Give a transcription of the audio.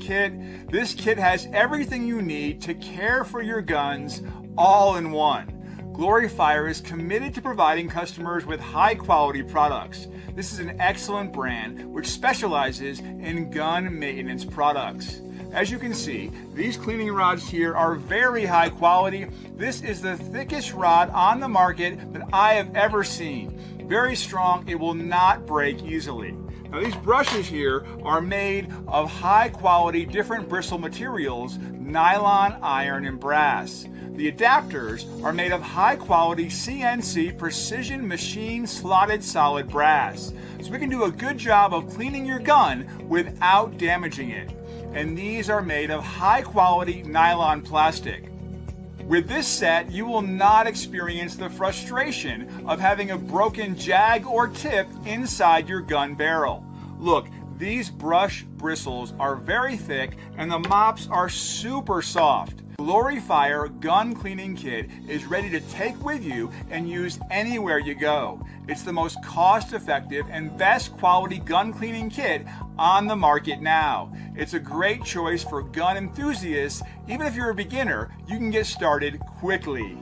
kit. This kit has everything you need to care for your guns all in one. GLORYFIRE is committed to providing customers with high-quality products. This is an excellent brand which specializes in gun maintenance products. As you can see, these cleaning rods here are very high quality. This is the thickest rod on the market that I have ever seen. Very strong, it will not break easily. Now these brushes here are made of high quality different bristle materials, nylon, iron, and brass. The adapters are made of high quality CNC precision machine slotted solid brass. So we can do a good job of cleaning your gun without damaging it. And these are made of high quality nylon plastic. With this set, you will not experience the frustration of having a broken jag or tip inside your gun barrel. Look, these brush bristles are very thick and the mops are super soft. GLORYFIRE Gun Cleaning Kit is ready to take with you and use anywhere you go. It's the most cost-effective and best quality gun cleaning kit on the market now. It's a great choice for gun enthusiasts. Even if you're a beginner, you can get started quickly.